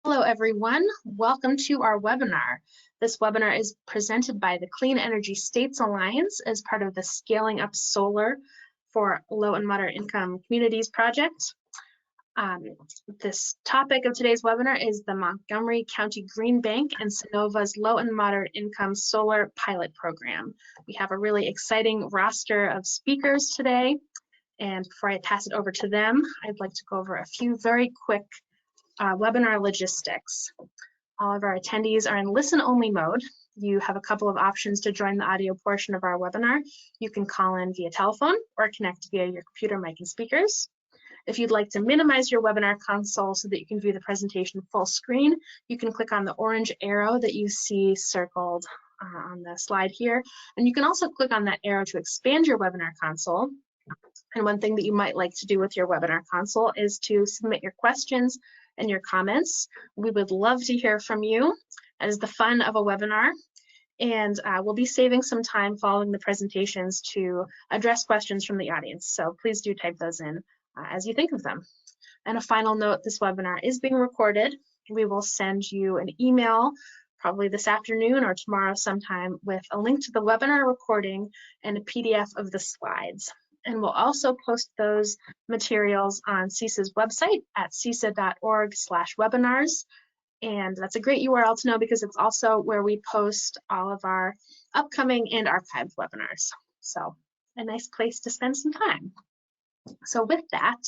Hello, everyone. Welcome to our webinar. This webinar is presented by the Clean Energy States Alliance as part of the Scaling Up Solar for Low and Moderate Income Communities project. This topic of today's webinar is the Montgomery County Green Bank and Sunnova's Low and Moderate Income Solar Pilot Program. We have a really exciting roster of speakers today. And before I pass it over to them, I'd like to go over a few very quick webinar logistics. All of our attendees are in listen-only mode. You have a couple of options to join the audio portion of our webinar. You can call in via telephone or connect via your computer, mic, and speakers. If you'd like to minimize your webinar console so that you can view the presentation full screen, you can click on the orange arrow that you see circled on the slide here. And you can also click on that arrow to expand your webinar console. And one thing that you might like to do with your webinar console is to submit your questions and your comments. We would love to hear from you. That is the fun of a webinar. And we'll be saving some time following the presentations to address questions from the audience. So please do type those in as you think of them. And a final note, this webinar is being recorded. We will send you an email probably this afternoon or tomorrow sometime with a link to the webinar recording and a PDF of the slides. And we'll also post those materials on CESA's website at cesa.org/webinars. And that's a great URL to know because it's also where we post all of our upcoming and archived webinars. So a nice place to spend some time. So with that,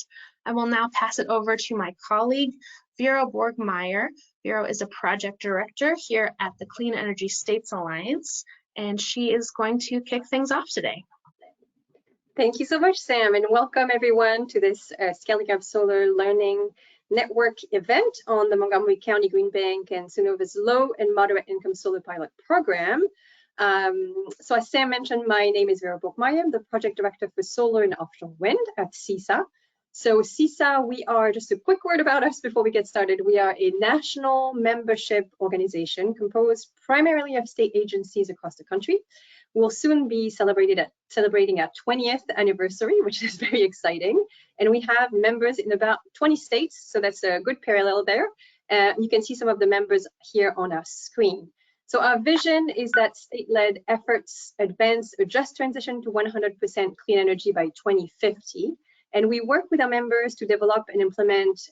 I will now pass it over to my colleague, Vero Bourg-Meyer. Vero is a project director here at the Clean Energy States Alliance, and she is going to kick things off today. Thank you so much, Sam, and welcome everyone to this Scaling Up Solar Learning Network event on the Montgomery County Green Bank and Sunnova's Low and Moderate Income Solar Pilot Program. So as Sam mentioned, my name is Vero Bourg-Meyer. I'm the Project Director for Solar and Offshore Wind at CESA. So CESA, we are, just a quick word about us before we get started, we are a national membership organization composed primarily of state agencies across the country. We'll soon be celebrating our 20th anniversary, which is very exciting. And we have members in about 20 states, so that's a good parallel there. You can see some of the members here on our screen. So our vision is that state-led efforts advance a just transition to 100% clean energy by 2050. And we work with our members to develop and implement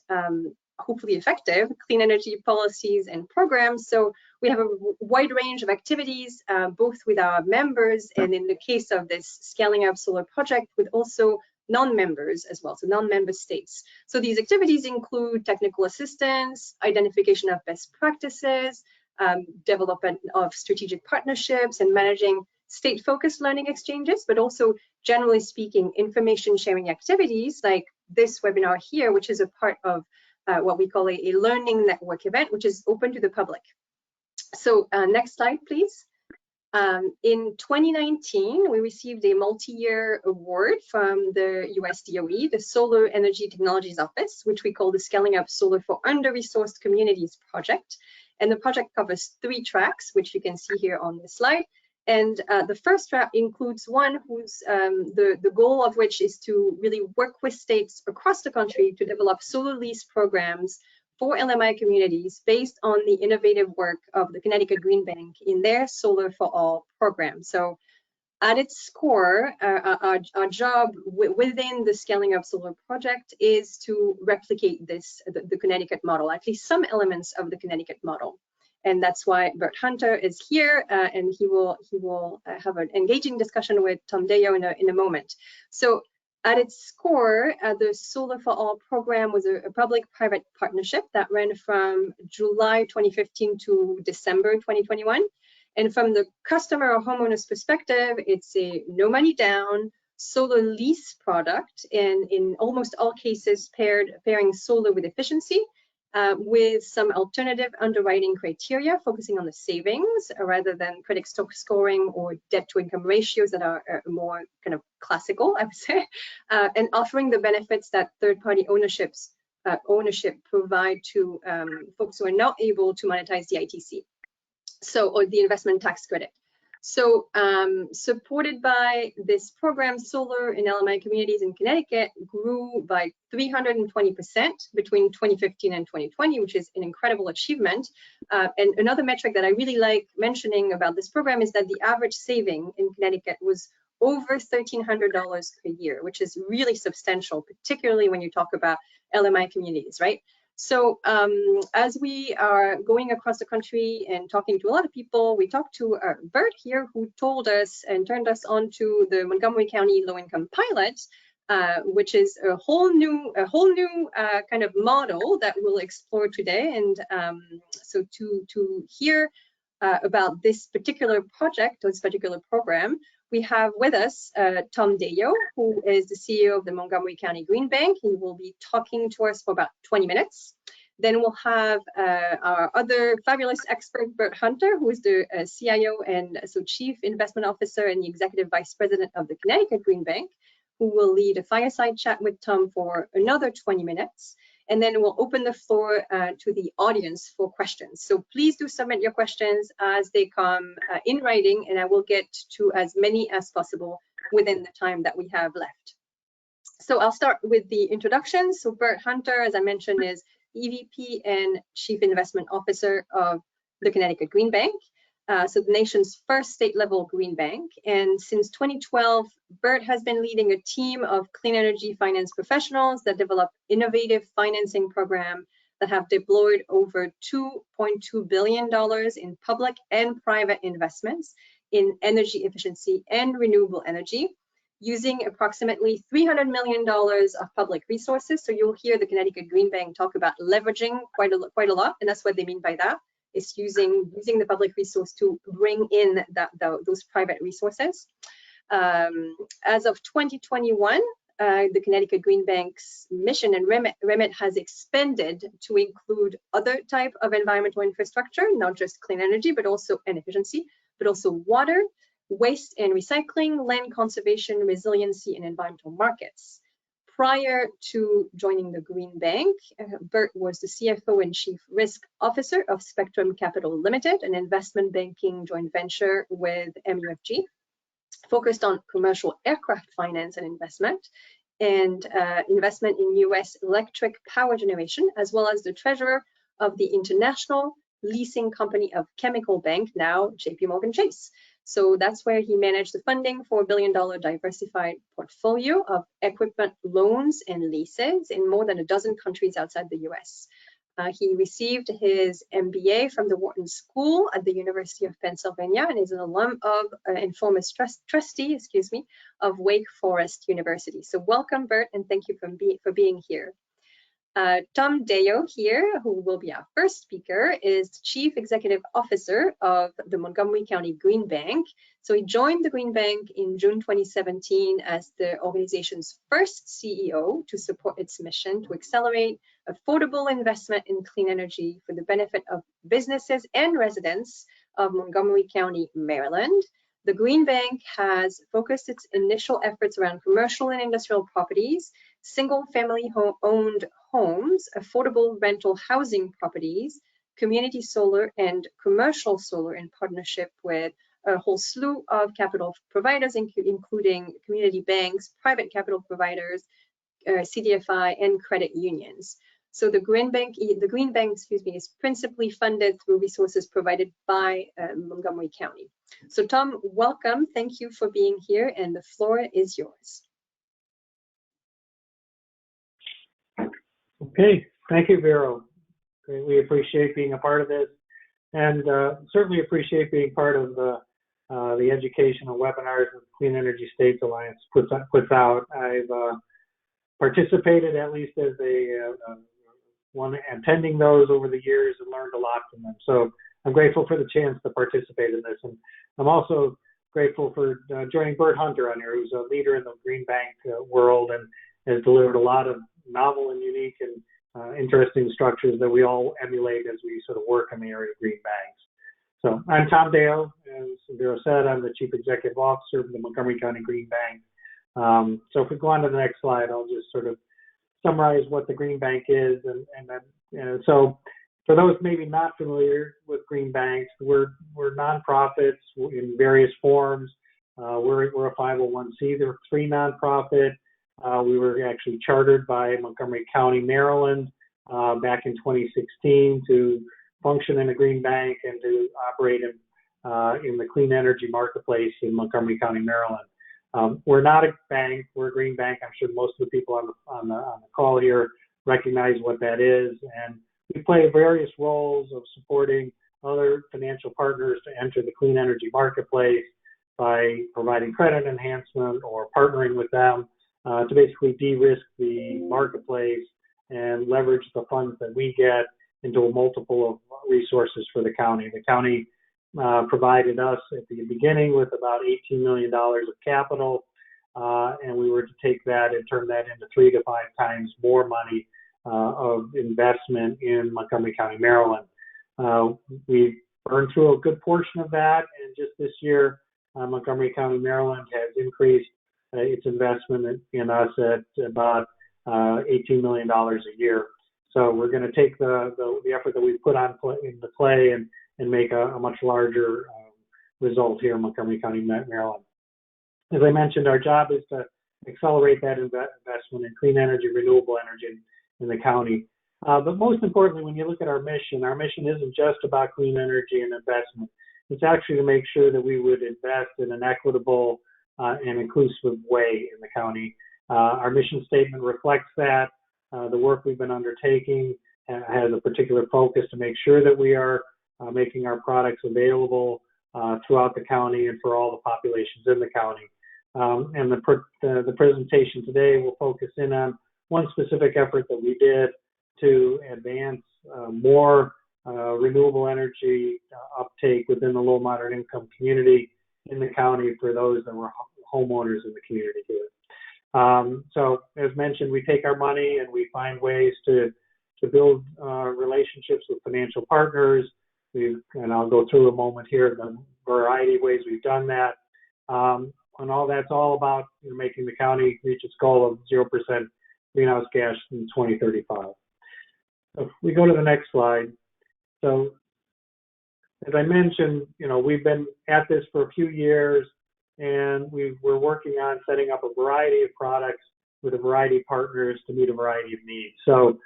hopefully effective clean energy policies and programs. So we have a wide range of activities, both with our members and in the case of this Scaling Up Solar project, with also non-members as well, so non-member states. So these activities include technical assistance, identification of best practices, development of strategic partnerships, and managing state-focused learning exchanges, but also, generally speaking, information sharing activities like this webinar here, which is a part of what we call a learning network event, which is open to the public. So next slide, please. In 2019, we received a multi-year award from the US DOE, the Solar Energy Technologies Office, which we call the Scaling Up Solar for Under-Resourced Communities project. And the project covers 3 tracks, which you can see here on this slide. And the first track includes one whose the goal of which is to really work with states across the country to develop solar lease programs for LMI communities based on the innovative work of the Connecticut Green Bank in their Solar for All program. So at its core, our job within the Scaling Up Solar project is to replicate this, the Connecticut model, at least some elements of the Connecticut model. And that's why Bert Hunter is here, and he will have an engaging discussion with Tom Deyo in a moment. So at its core, the Solar for All program was a public-private partnership that ran from July 2015 to December 2021. And from the customer or homeowner's perspective, it's a no money down solar lease product, and in almost all cases pairing solar with efficiency, with some alternative underwriting criteria focusing on the savings rather than credit scoring or debt to income ratios that are more kind of classical, I would say, and offering the benefits that third-party ownership provide to folks who are not able to monetize the ITC, so, or the investment tax credit. So supported by this program, solar in LMI communities in Connecticut grew by 320% between 2015 and 2020, which is an incredible achievement. And another metric that I really like mentioning about this program is that the average saving in Connecticut was over $1,300 per year, which is really substantial, particularly when you talk about LMI communities, right? So as we are going across the country and talking to a lot of people, we talked to Bert here, who told us and turned us on to the Montgomery County low-income pilot, which is a whole new kind of model that we'll explore today. And so to hear about this particular project, or this particular program, we have with us Tom Deyo, who is the CEO of the Montgomery County Green Bank. He will be talking to us for about 20 minutes. Then we'll have our other fabulous expert, Bert Hunter, who is the CIO and so Chief Investment Officer and the Executive Vice President of the Connecticut Green Bank, who will lead a fireside chat with Tom for another 20 minutes. And then we'll open the floor to the audience for questions. So please do submit your questions as they come in writing, and I will get to as many as possible within the time that we have left. So I'll start with the introduction. So Bert Hunter, as I mentioned, is EVP and Chief Investment Officer of the Connecticut Green Bank. So the nation's first state-level green bank. And since 2012, Bert has been leading a team of clean energy finance professionals that develop innovative financing programs that have deployed over $2.2 billion in public and private investments in energy efficiency and renewable energy, using approximately $300 million of public resources. So you'll hear the Connecticut Green Bank talk about leveraging quite a lot, and that's what they mean by that. It's using the public resource to bring in those private resources. As of 2021, the Connecticut Green Bank's mission and remit has expanded to include other type of environmental infrastructure, not just clean energy, but also and efficiency, but also water, waste and recycling, land conservation, resiliency, and environmental markets. Prior to joining the Green Bank, Bert was the CFO and Chief Risk Officer of Spectrum Capital Limited, an investment banking joint venture with MUFG, focused on commercial aircraft finance and investment in U.S. electric power generation, as well as the treasurer of the International Leasing Company of Chemical Bank, now JPMorgan Chase. So that's where he managed the funding for $1 billion diversified portfolio of equipment loans and leases in more than a dozen countries outside the US. He received his MBA from the Wharton School at the University of Pennsylvania and is an alum of and former trustee, of Wake Forest University. So welcome, Bert, and thank you for being here. Tom Deyo here, who will be our first speaker, is Chief Executive Officer of the Montgomery County Green Bank. So he joined the Green Bank in June 2017 as the organization's first CEO to support its mission to accelerate affordable investment in clean energy for the benefit of businesses and residents of Montgomery County, Maryland. The Green Bank has focused its initial efforts around commercial and industrial properties, single-family owned homes, affordable rental housing properties, community solar, and commercial solar in partnership with a whole slew of capital providers, including community banks, private capital providers, CDFI, and credit unions. So the Green Bank, is principally funded through resources provided by Montgomery County. So Tom, welcome. Thank you for being here, and the floor is yours. Okay, thank you, Vero. Greatly appreciate being a part of this, and certainly appreciate being part of the educational webinars that Clean Energy States Alliance puts out. I've participated at least as one attending those over the years and learned a lot from them. So I'm grateful for the chance to participate in this, and I'm also grateful for joining Bert Hunter on here, who's a leader in the Green Bank world and has delivered a lot of novel and unique and interesting structures that we all emulate as we sort of work in the area of green banks. So I'm Tom Deyo. As Vero said, I'm the Chief Executive Officer of the Montgomery County Green Bank. So if we go on to the next slide, I'll just sort of summarize what the Green Bank is. So For those maybe not familiar with green banks, we're nonprofits in various forms. We're a 501c3 nonprofit. We were actually chartered by Montgomery County, Maryland, back in 2016 to function in a green bank and to operate in the clean energy marketplace in Montgomery County, Maryland. We're not a bank, we're a green bank. I'm sure most of the people on the call here recognize what that is. And we play various roles of supporting other financial partners to enter the clean energy marketplace by providing credit enhancement or partnering with them to basically de-risk the marketplace and leverage the funds that we get into a multiple of resources for the county. The county provided us at the beginning with about $18 million of capital, and we were to take that and turn that into 3 to 5 times more money of investment in Montgomery County, Maryland. We've burned through a good portion of that, and just this year, Montgomery County, Maryland has increased its investment in us at about $18 million a year. So we're going to take the effort that we've put into play and make a much larger result here in Montgomery County, Maryland. As I mentioned, our job is to accelerate that investment in clean energy, renewable energy in the county. But most importantly, when you look at our mission isn't just about clean energy and investment. It's actually to make sure that we would invest in an equitable and inclusive way in the county. Our mission statement reflects that. The work we've been undertaking has a particular focus to make sure that we are making our products available throughout the county and for all the populations in the county. And the presentation today will focus in on one specific effort that we did to advance more renewable energy uptake within the low moderate income community in the county for those that were homeowners in the community here. So as mentioned, we take our money and we find ways to build relationships with financial partners. And I'll go through a moment here the variety of ways we've done that. And all that's all about making the county reach its goal of 0% greenhouse gas in 2035. So if we go to the next slide. So as I mentioned, we've been at this for a few years, and we're working on setting up a variety of products with a variety of partners to meet a variety of needs. So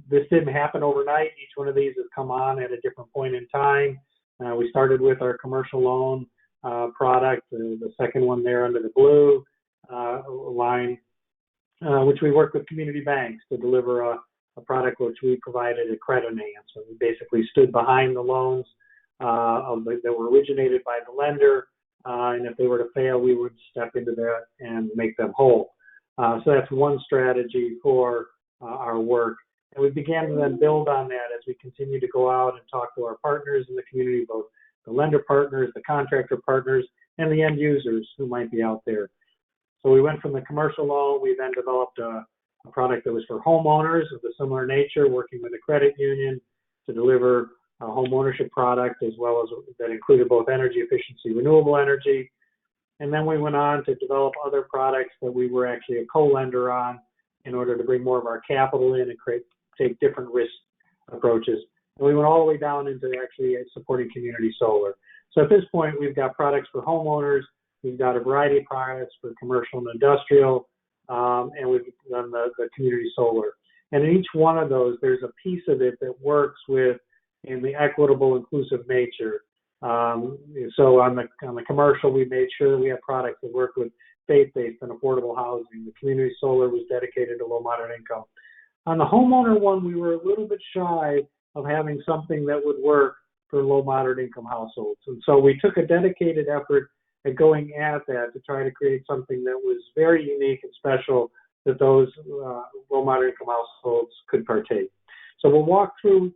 this didn't happen overnight. Each one of these has come on at a different point in time. We started with our commercial loan product, the second one there under the blue line, which we worked with community banks to deliver a product which we provided a credit enhancement. We basically stood behind the loans that were originated by the lender, and if they were to fail, we would step into that and make them whole. So that's one strategy for our work. And we began to then build on that as we continue to go out and talk to our partners in the community, both the lender partners, the contractor partners, and the end users who might be out there. So we went from the commercial loan. We then developed a product that was for homeowners of a similar nature, working with a credit union to deliver a home ownership product, as well as that included both energy efficiency, renewable energy. And then we went on to develop other products that we were actually a co-lender on in order to bring more of our capital in and take different risk approaches. And we went all the way down into actually supporting community solar. So at this point, we've got products for homeowners, we've got a variety of products for commercial and industrial, and we've done the community solar. And in each one of those, there's a piece of it that works in the equitable, inclusive nature. So on the commercial, we made sure that we had products that work with faith-based and affordable housing. The community solar was dedicated to low moderate income. On the homeowner one, we were a little bit shy of having something that would work for low moderate income households. And so we took a dedicated effort at going at that to try to create something that was very unique and special that those low moderate income households could partake. So I'll walk through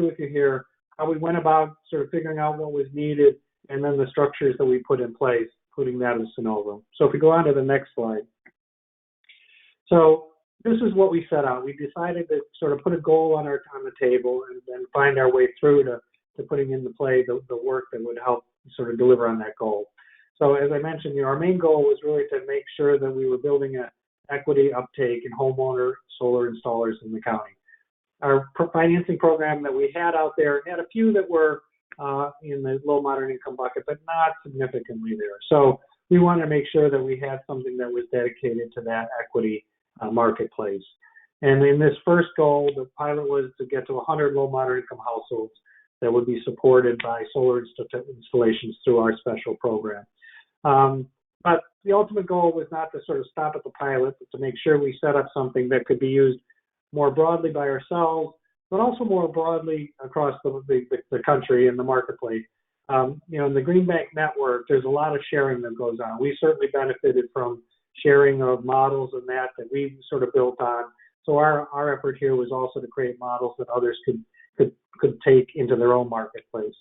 with you here how we went about sort of figuring out what was needed and then the structures that we put in place, including that of Sunnova. So if we go on to the next slide. So this is what we set out. We decided to sort of put a goal on the table and then find our way through to putting into play the work that would help sort of deliver on that goal. So as I mentioned, our main goal was really to make sure that we were building an equity uptake in homeowner solar installers in the county. financing program that we had out there had a few that were in the low moderate income bucket, but not significantly there. So we wanted to make sure that we had something that was dedicated to that equity marketplace. And in this first goal, the pilot was to get to 100 low moderate income households that would be supported by solar installations through our special program. But the ultimate goal was not to sort of stop at the pilot, but to make sure we set up something that could be used more broadly by ourselves, but also more broadly across the country and the marketplace. In the GreenBank network, there's a lot of sharing that goes on. We certainly benefited from sharing of models and that we sort of built on. So our effort here was also to create models that others could take into their own marketplace.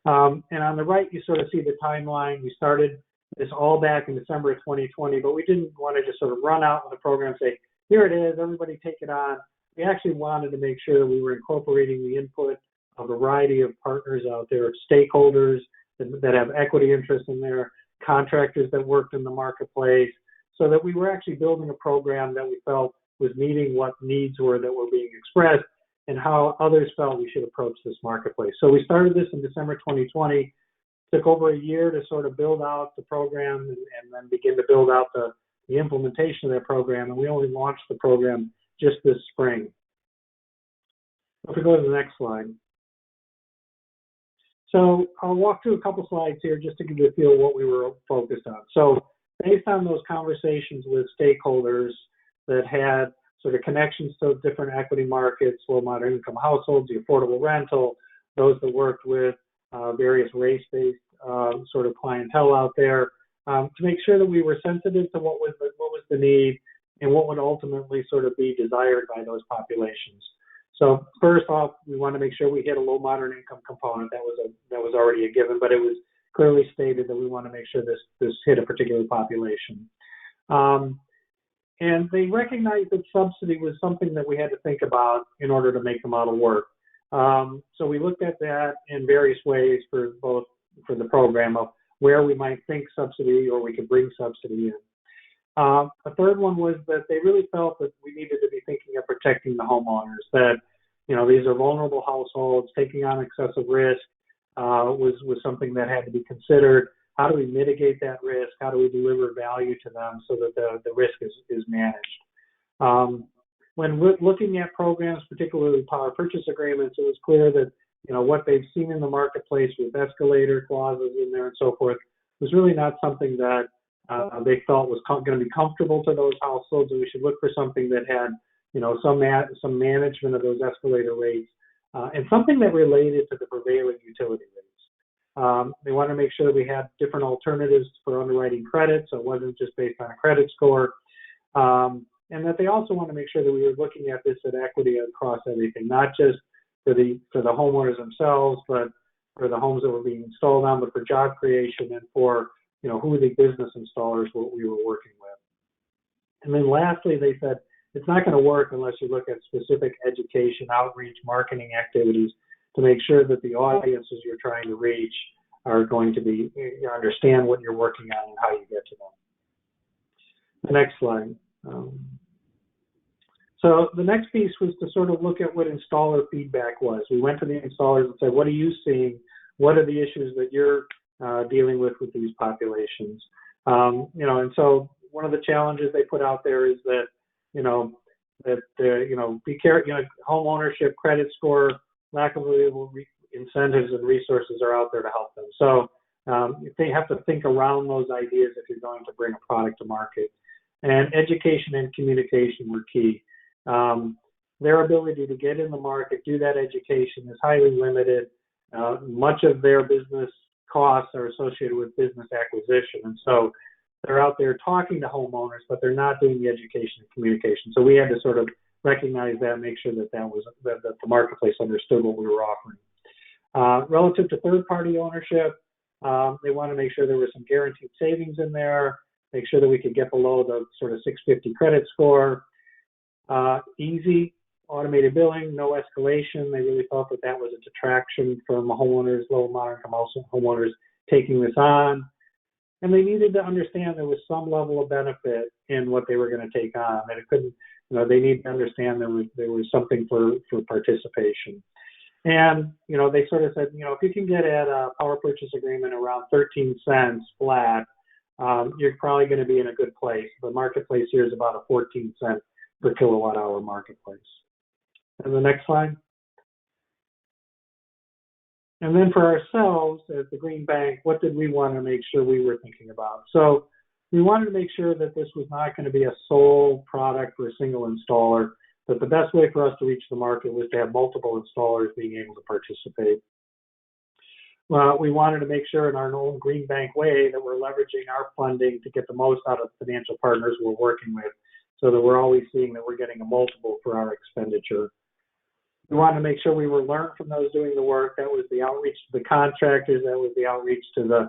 And on the right, you sort of see the timeline. We started this all back in December of 2020, but we didn't want to just sort of run out with the program and say, here it is, everybody take it on. We actually wanted to make sure that we were incorporating the input of a variety of partners out there, stakeholders that have equity interest in there, contractors that worked in the marketplace, so that we were actually building a program that we felt was meeting what needs were that were being expressed and how others felt we should approach this marketplace. So we started this in December 2020, took over a year to sort of build out the program and then begin to build out the implementation of that program, and we only launched the program just this spring. If we go to the next slide. So I'll walk through a couple slides here just to give you a feel of what we were focused on. So based on those conversations with stakeholders that had sort of connections to different equity markets, low moderate income households, the affordable rental, those that worked with various race-based sort of clientele out there, to make sure that we were sensitive to what was the need and what would ultimately sort of be desired by those populations. So first off, we want to make sure we hit a low moderate income component. That was already a given, but it was clearly stated that we want to make sure this hit a particular population. And they recognized that subsidy was something that we had to think about in order to make the model work. So we looked at that in various ways for the program of where we might think subsidy or we could bring subsidy in. A third one was that they really felt that we needed to be thinking of protecting the homeowners, that these are vulnerable households, taking on excessive risk was something that had to be considered. How do we mitigate that risk? How do we deliver value to them so that the risk is managed? When we're looking at programs, particularly power purchase agreements, it was clear that what they've seen in the marketplace with escalator clauses in there and so forth was really not something that they felt was going to be comfortable to those households, and we should look for something that had some management of those escalator rates and something that related to the prevailing utility rates. They want to make sure that we had different alternatives for underwriting credit, so it wasn't just based on a credit score. And that they also want to make sure that we were looking at this at equity across everything, not just for the homeowners themselves, but for the homes that were being installed on, but for job creation and for who the business installers we were working with. And then lastly, they said it's not going to work unless you look at specific education, outreach, marketing activities to make sure that the audiences you're trying to reach are going to be understand what you're working on and how you get to them. The next slide. So the next piece was to sort of look at what installer feedback was. We went to the installers and said, what are you seeing? What are the issues that you're dealing with these populations? And so one of the challenges they put out there is that, be careful, home ownership, credit score, lack of available incentives and resources are out there to help them. So they have to think around those ideas if you're going to bring a product to market. And education and communication were key. Their ability to get in the market, do that education is highly limited. Much of their business costs are associated with business acquisition. And so they're out there talking to homeowners, but they're not doing the education and communication. So we had to sort of recognize that and make sure that the marketplace understood what we were offering. Relative to third-party ownership, they want to make sure there was some guaranteed savings in there, make sure that we could get below the sort of 650 credit score. Easy automated billing, no escalation. They really felt that was a detraction from homeowners, low and moderate income homeowners taking this on. and they needed to understand there was some level of benefit in what they were going to take on, that it couldn't, they need to understand there was something for participation. And, they sort of said, if you can get at a power purchase agreement around 13 cents flat, you're probably going to be in a good place. The marketplace here is about a 14 cent per kilowatt hour marketplace. And the next slide. And then for ourselves as the Green Bank, what did we want to make sure we were thinking about? So we wanted to make sure that this was not going to be a sole product for a single installer, that the best way for us to reach the market was to have multiple installers being able to participate. We wanted to make sure in our own Green Bank way that we're leveraging our funding to get the most out of financial partners we're working with, so that we're always seeing that we're getting a multiple for our expenditure. We wanted to make sure we were learning from those doing the work. That was the outreach to the contractors. That was the outreach to the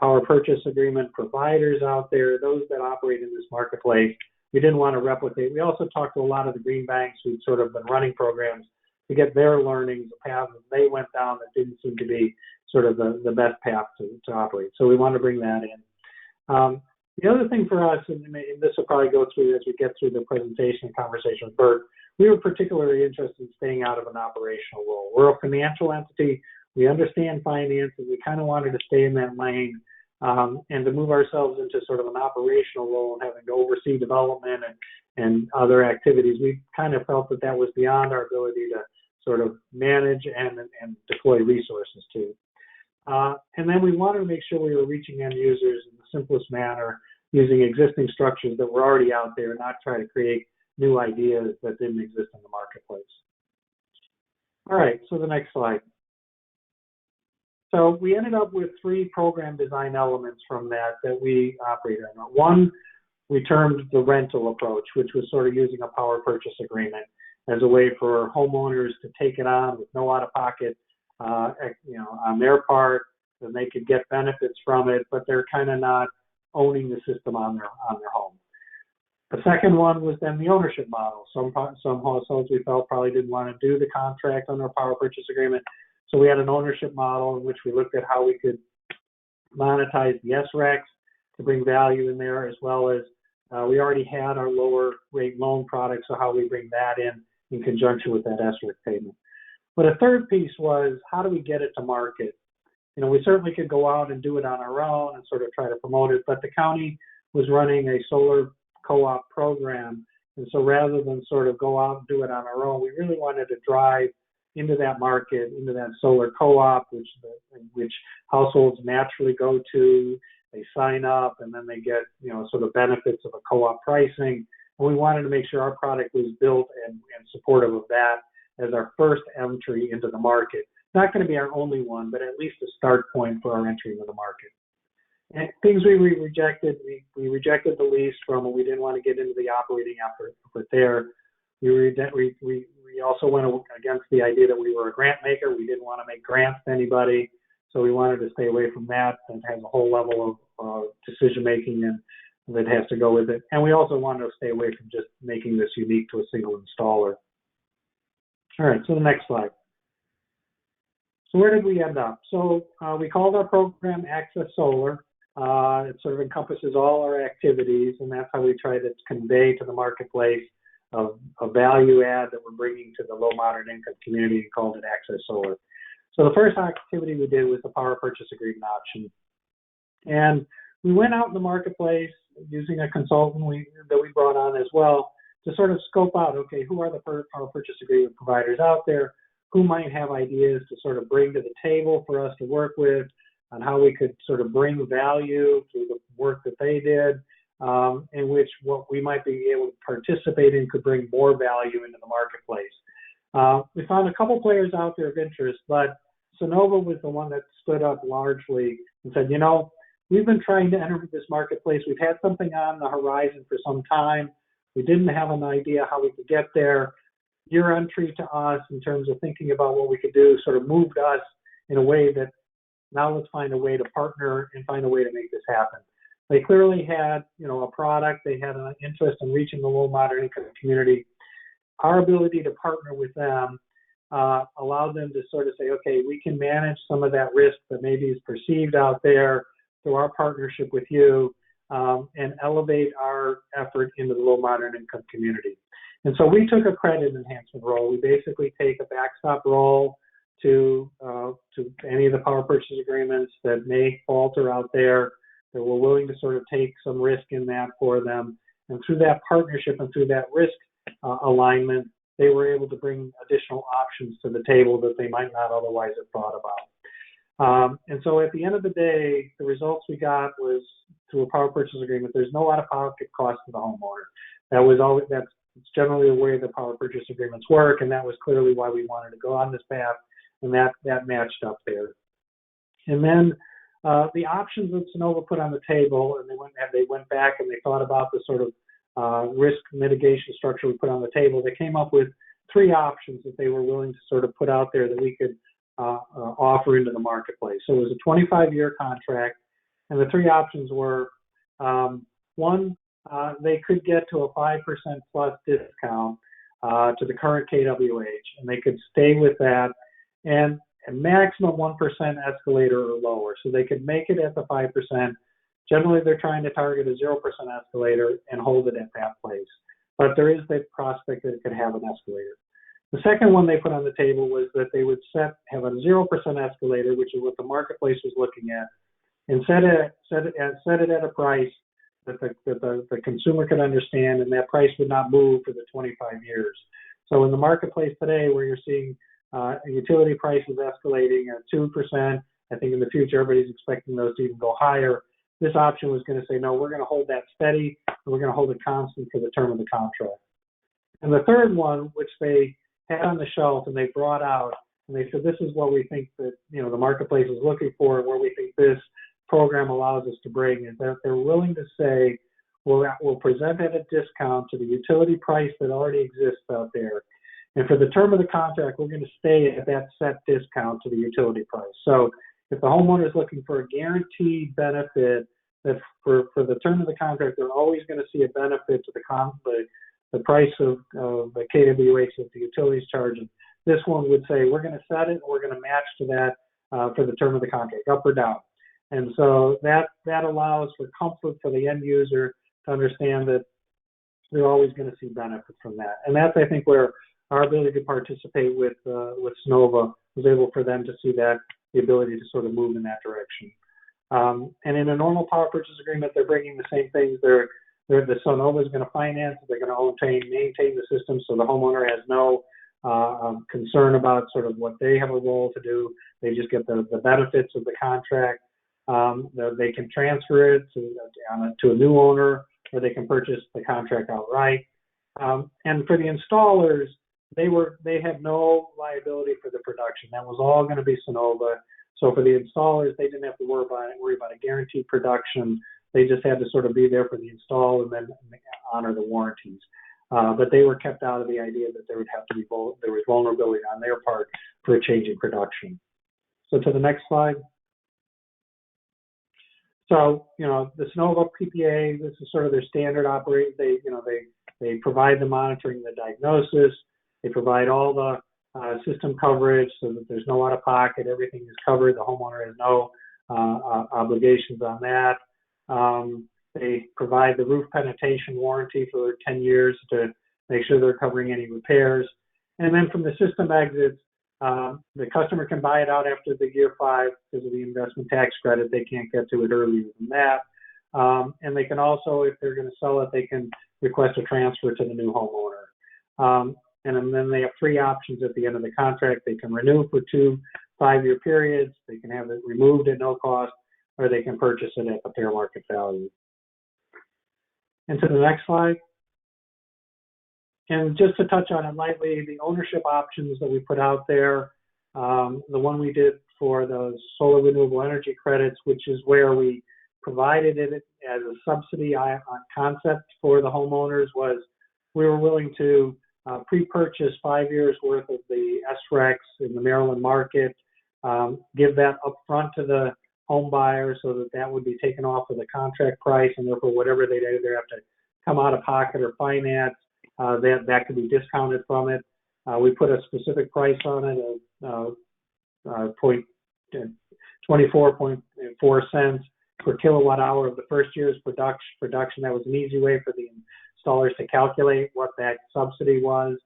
power purchase agreement providers out there, those that operate in this marketplace. We didn't want to replicate. We also talked to a lot of the Green Banks who'd sort of been running programs to get their learnings, the path that they went down that didn't seem to be sort of the best path to operate. So we wanted to bring that in. The other thing for us, and this will probably go through as we get through the presentation and conversation with Bert, we were particularly interested in staying out of an operational role. We're a financial entity. We understand finance, and we kind of wanted to stay in that lane and to move ourselves into sort of an operational role and having to oversee development and other activities. We kind of felt that was beyond our ability to sort of manage and deploy resources to. And then we wanted to make sure we were reaching end users in the simplest manner, using existing structures that were already out there, not try to create new ideas that didn't exist in the marketplace. All right, so the next slide. So we ended up with 3 program design elements from that we operated on. One, we termed the rental approach, which was sort of using a power purchase agreement as a way for homeowners to take it on with no out-of-pocket, on their part, and they could get benefits from it, but they're kind of not owning the system on their home. The second one was then the ownership model. Some households we felt probably didn't want to do the contract on their power purchase agreement, so we had an ownership model in which we looked at how we could monetize the SRECs to bring value in there, as well as we already had our lower rate loan product, so how we bring that in conjunction with that SREC payment. But a third piece was, how do we get it to market? We certainly could go out and do it on our own and sort of try to promote it, but the county was running a solar co-op program, and so rather than sort of go out and do it on our own, we really wanted to drive into that market, into that solar co-op, which households naturally go to. They sign up, and then they get sort of benefits of a co-op pricing. And we wanted to make sure our product was built and supportive of that as our first entry into the market. Not going to be our only one, but at least a start point for our entry into the market. And things we rejected, we rejected the lease from, we didn't want to get into the operating effort there. We also went against the idea that we were a grant maker. We didn't want to make grants to anybody, so we wanted to stay away from that. It has a whole level of decision making and that has to go with it. And we also wanted to stay away from just making this unique to a single installer. All right, so the next slide. So where did we end up? So we called our program Access Solar. It sort of encompasses all our activities, and that's how we try to convey to the marketplace a value add that we're bringing to the low moderate income community, and called it Access Solar. So the first activity we did was the power purchase agreement option. And we went out in the marketplace using a consultant that we brought on as well to sort of scope out, okay, who are the power purchase agreement providers out there, who might have ideas to sort of bring to the table for us to work with, on how we could sort of bring value through the work that they did, in which what we might be able to participate in could bring more value into the marketplace. We found a couple players out there of interest, but Sunnova was the one that stood up largely and said, we've been trying to enter this marketplace. We've had something on the horizon for some time. We didn't have an idea how we could get there. Your entry to us in terms of thinking about what we could do sort of moved us in a way that now let's find a way to partner and find a way to make this happen. They clearly had, a product. They had an interest in reaching the low moderate income community. Our ability to partner with them allowed them to sort of say, okay, we can manage some of that risk that maybe is perceived out there through our partnership with you and elevate our effort into the low moderate income community. And so we took a credit enhancement role. We basically take a backstop role to any of the power purchase agreements that may falter out there, that we're willing to sort of take some risk in that for them. And through that partnership and through that risk alignment, they were able to bring additional options to the table that they might not otherwise have thought about. And so at the end of the day, the results we got was through a power purchase agreement. There's no out-of-pocket cost to the homeowner. That's generally the way the power purchase agreements work, and that was clearly why we wanted to go on this path, and that matched up there. And then the options that Sunnova put on the table, and they went back and they thought about the sort of risk mitigation structure we put on the table. They came up with 3 options that they were willing to sort of put out there that we could offer into the marketplace. So it was a 25-year contract, and the 3 options were, one, they could get to a 5% plus discount to the current KWH, and they could stay with that, and a maximum 1% escalator or lower. So they could make it at the 5%. Generally, they're trying to target a 0% escalator and hold it at that place. But there is the prospect that it could have an escalator. The second one they put on the table was that they would have a 0% escalator, which is what the marketplace was looking at, and set it at a price that the consumer could understand, and that price would not move for the 25 years. So in the marketplace today, where you're seeing utility prices escalating at 2%, I think in the future everybody's expecting those to even go higher. This option was going to say, no, we're going to hold that steady, and we're going to hold it constant for the term of the contract. And the third one, which they had on the shelf and they brought out, and they said, this is what we think that the marketplace is looking for, and where we think this program allows us to bring, is that they're willing to say, we'll present at a discount to the utility price that already exists out there. And for the term of the contract, we're going to stay at that set discount to the utility price. So if the homeowner is looking for a guaranteed benefit, that for the term of the contract, they're always going to see a benefit to the price of the KWH that the utility is charging. This one would say, we're going to set it, and we're going to match to that for the term of the contract, up or down. And so that allows for comfort for the end user to understand that they're always going to see benefit from that. And that's, I think, where our ability to participate with Sunnova was able for them to see that, the ability to sort of move in that direction. And in a normal power purchase agreement, they're bringing the same things. The Sunnova is going to finance, they're going to maintain the system, so the homeowner has no concern about sort of what they have a role to do. They just get the benefits of the contract. They can transfer it to a new owner, or they can purchase the contract outright. And for the installers, they had no liability for the production. That was all going to be Sunnova. So for the installers, they didn't have to worry about a guaranteed production. They just had to sort of be there for the install and then honor the warranties. But they were kept out of the idea that there was vulnerability on their part for a change in production. So to the next slide. So, the Sunnova PPA, this is sort of their standard operate. They provide the monitoring, the diagnosis. They provide all the system coverage so that there's no out-of-pocket. Everything is covered. The homeowner has no obligations on that. They provide the roof penetration warranty for 10 years to make sure they're covering any repairs. And then from the system exits, the customer can buy it out after the year 5 because of the investment tax credit. They can't get to it earlier than that. And they can also, if they're going to sell it, they can request a transfer to the new homeowner. And then they have 3 options at the end of the contract. They can renew for 2 5-year periods. They can have it removed at no cost, or they can purchase it at the fair market value. And to the next slide. And just to touch on it lightly, the ownership options that we put out there, the one we did for the solar renewable energy credits, which is where we provided it as a subsidy concept for the homeowners, was we were willing to pre-purchase 5 years worth of the SRECs in the Maryland market, give that upfront to the home buyer so that would be taken off of the contract price, and therefore whatever they either have to come out of pocket or finance, that could be discounted from it. We put a specific price on it of 24.4 cents, per kilowatt hour of the first year's production. That was an easy way for the installers to calculate what that subsidy was.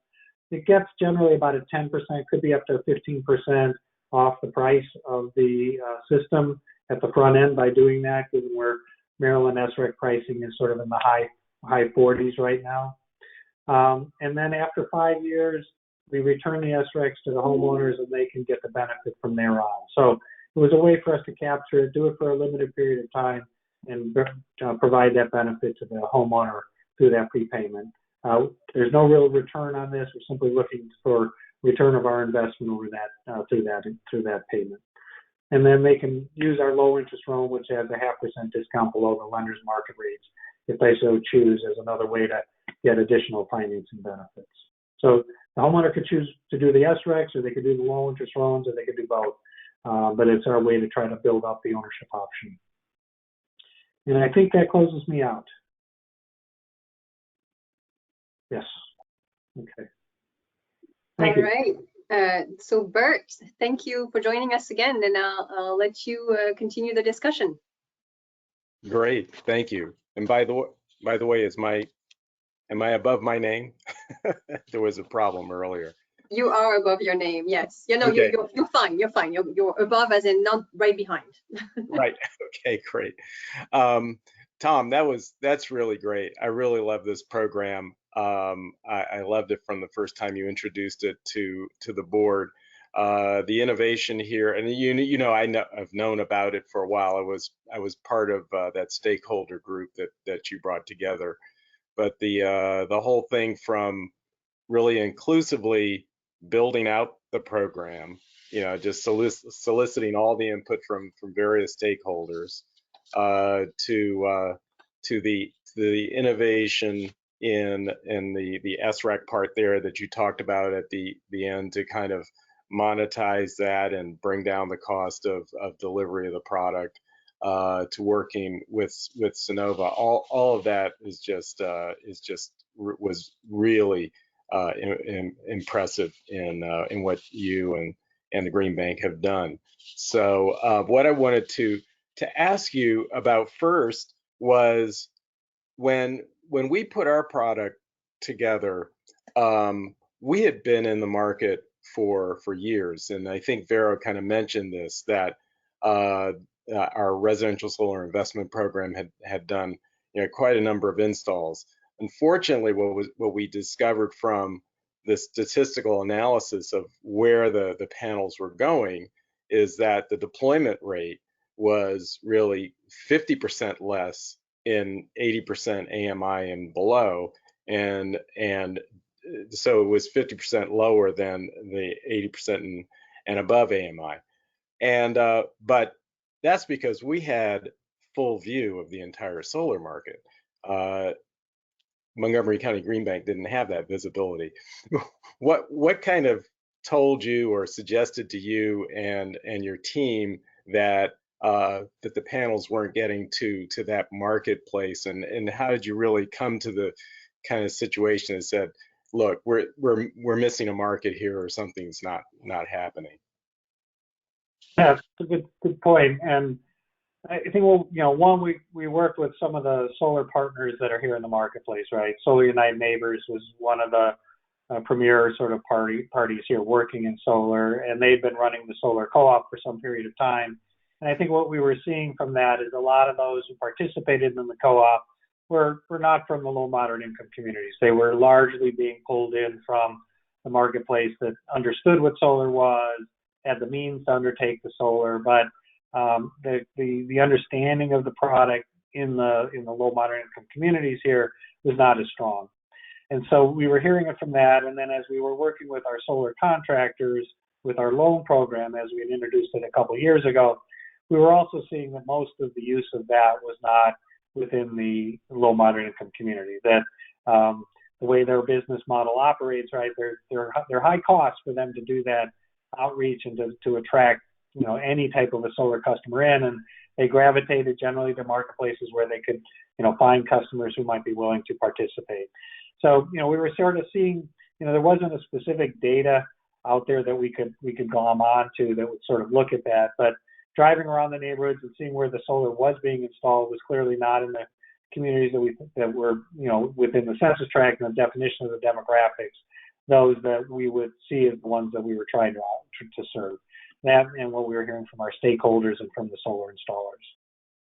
It gets generally about a 10%, could be up to 15% off the price of the system at the front end by doing that, given where Maryland SREC pricing is sort of in the high 40s right now. And then after 5 years, we return the SRECs to the homeowners and they can get the benefit from there on. So it was a way for us to capture it, do it for a limited period of time, and provide that benefit to the homeowner through that prepayment. There's no real return on this. We're simply looking for return of our investment over that through that payment. And then they can use our low interest loan, which has a 0.5% discount below the lender's market rates, if they so choose, as another way to get additional financing benefits. So the homeowner could choose to do the SRECs, or they could do the low interest loans, or they could do both. But it's our way to try to build up the ownership option. And I think that closes me out. Yes. Okay. Thank you. All right. So Bert, thank you for joining us again, and I'll let you continue the discussion. Great, thank you. And by the way, am I above my name? There was a problem earlier. You are above your name, yes. You know, Okay. you're fine. You're fine. You're above, as in not right behind. Right. Okay, great. Tom, that's really great. I really love this program. I loved it from the first time you introduced it to the board. The innovation here, and I've known about it for a while. I was part of that stakeholder group that you brought together. But the whole thing from really inclusively building out the program, just soliciting all the input from various stakeholders, to the innovation in the SREC part there that you talked about at the end, to kind of monetize that and bring down the cost of delivery of the product, to working with Sunnova. All of that was really impressive in what you and the Green Bank have done. So what I wanted to ask you about first was, when we put our product together, we had been in the market for years, and I think Vero kind of mentioned this, that our residential solar investment program had done quite a number of installs. Unfortunately, what we discovered from the statistical analysis of where the panels were going is that the deployment rate was really 50% less in 80% AMI and below, and so it was 50% lower than the 80% and above AMI. And but that's because we had full view of the entire solar market. Montgomery County Green Bank didn't have that visibility. What kind of told you or suggested to you and your team that that the panels weren't getting to that marketplace, and how did you really come to the kind of situation that said, look, we're missing a market here, or something's not happening? Yeah, that's a good point. And I think, one, we worked with some of the solar partners that are here in the marketplace, right? Solar United Neighbors was one of the premier sort of parties here working in solar, and they've been running the solar co-op for some period of time. And I think what we were seeing from that is a lot of those who participated in the co-op were not from the low moderate income communities. They were largely being pulled in from the marketplace that understood what solar was, had the means to undertake the solar, but the understanding of the product in the low moderate income communities here was not as strong. And so we were hearing it from that. And then as we were working with our solar contractors with our loan program, as we had introduced it a couple of years ago, we were also seeing that most of the use of that was not within the low moderate income community. That the way their business model operates, right? They're high costs for them to do that outreach and to attract any type of a solar customer in, and they gravitated generally to marketplaces where they could find customers who might be willing to participate. So we were sort of seeing there wasn't a specific data out there that we could glom on to that would sort of look at that, but driving around the neighborhoods and seeing where the solar was being installed was clearly not in the communities that were, you know, within the census tract and the definition of the demographics, those that we would see as the ones that we were trying to serve. That and what we were hearing from our stakeholders and from the solar installers.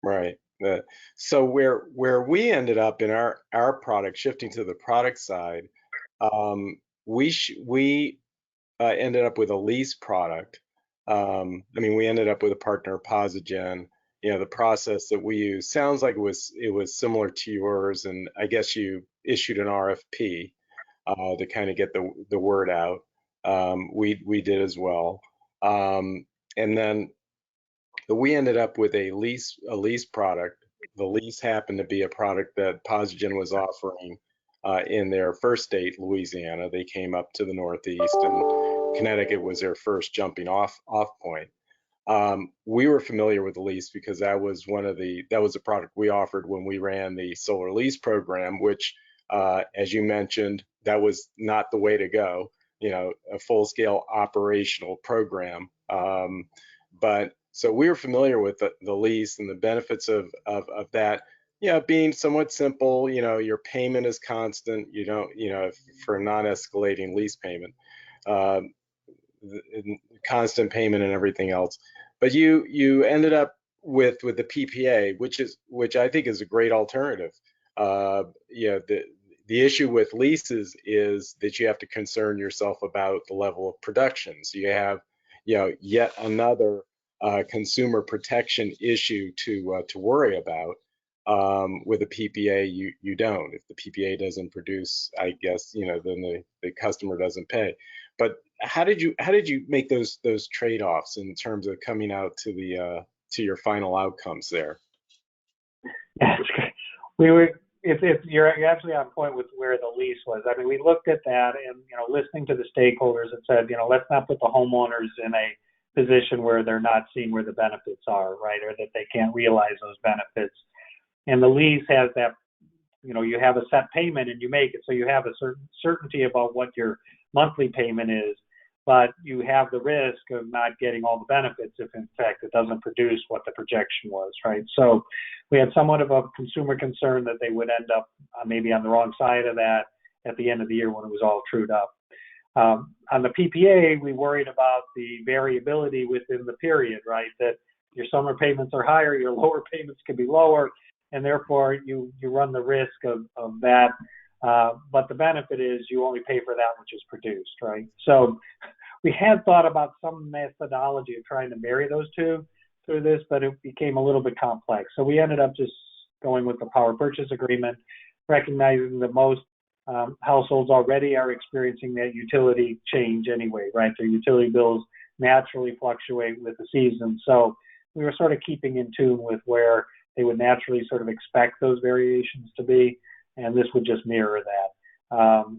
Right. So where we ended up in our product, shifting to the product side, we ended up with a lease product. I mean, we ended up with a partner, Posigen. You know, the process that we use sounds like it was similar to yours, and I guess you issued an RFP to kind of get the word out. We did as well, and then we ended up with a lease product. The lease happened to be a product that Posigen was offering in their first state, Louisiana. They came up to the Northeast, and Connecticut was their first jumping off point. We were familiar with the lease because that was a product we offered when we ran the solar lease program, which, as you mentioned, that was not the way to go. You know, a full-scale operational program, but so we were familiar with the lease and the benefits of that. You know, being somewhat simple. You know, your payment is constant. You don't, you know, for a non-escalating lease payment, constant payment and everything else. But you ended up with the PPA, which I think is a great alternative. You know, the issue with leases is that you have to concern yourself about the level of production. So you have, you know, yet another consumer protection issue to worry about. With a PPA, you don't. If the PPA doesn't produce, I guess, you know, then the customer doesn't pay. But how did you make those trade-offs in terms of coming out to your final outcomes there? Yes, you're absolutely on point with where the lease was. I mean, we looked at that and, you know, listening to the stakeholders and said, you know, let's not put the homeowners in a position where they're not seeing where the benefits are, right, or that they can't realize those benefits. And the lease has that, you know, you have a set payment and you make it, so you have a certain certainty about what your monthly payment is, but you have the risk of not getting all the benefits if in fact it doesn't produce what the projection was, right? So we had somewhat of a consumer concern that they would end up maybe on the wrong side of that at the end of the year when it was all trued up. On the PPA, we worried about the variability within the period, right? That your summer payments are higher, your lower payments can be lower, and therefore you run the risk of that. But the benefit is you only pay for that which is produced, right? So we had thought about some methodology of trying to marry those two through this, but it became a little bit complex. So we ended up just going with the power purchase agreement, recognizing that most households already are experiencing that utility change anyway, right? Their utility bills naturally fluctuate with the season. So we were sort of keeping in tune with where they would naturally sort of expect those variations to be, and this would just mirror that.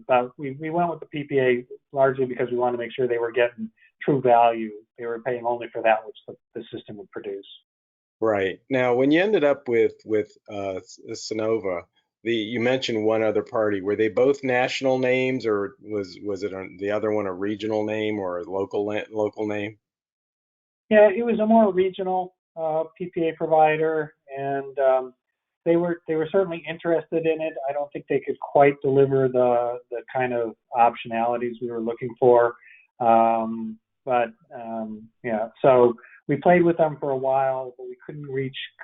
But we went with the PPA largely because we wanted to make sure they were getting true value. They were paying only for that which the system would produce. Right. Now, when you ended up with Sunnova, you mentioned one other party. Were they both national names, or was it the other one a regional name or a local name? Yeah, it was a more regional PPA provider, and they were certainly interested in it. I don't think they could quite deliver the kind of optionalities we were looking for. Yeah, so we played with them for a while, but we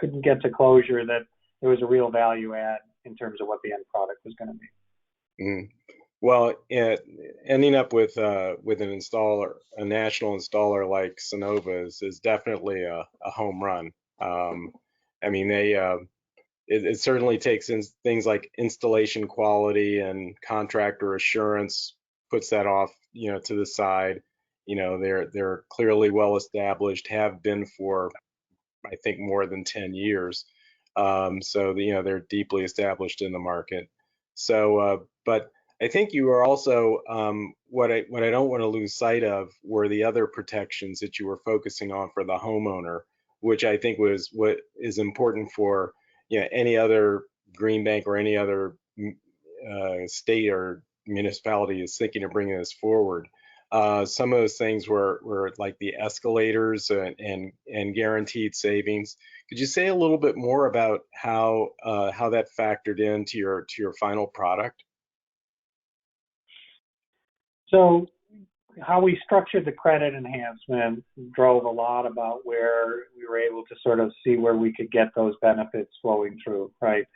couldn't get to closure that there was a real value add in terms of what the end product was going to be. Mm. Well, ending up with an installer, a national installer like Sunnova is definitely a home run. I mean, it certainly takes in things like installation quality and contractor assurance, puts that off, you know, to the side. You know, they're clearly well established, have been for, I think, more than 10 years. So you know, they're deeply established in the market. So, but I think you are also, what I don't want to lose sight of were the other protections that you were focusing on for the homeowner, which I think was what is important for, you know, any other green bank or any other state or municipality is thinking of bringing this forward. Some of those things were like the escalators and guaranteed savings. Could you say a little bit more about how that factored into your final product? So how we structured the credit enhancement drove a lot about where we were able to sort of see where we could get those benefits flowing through, right?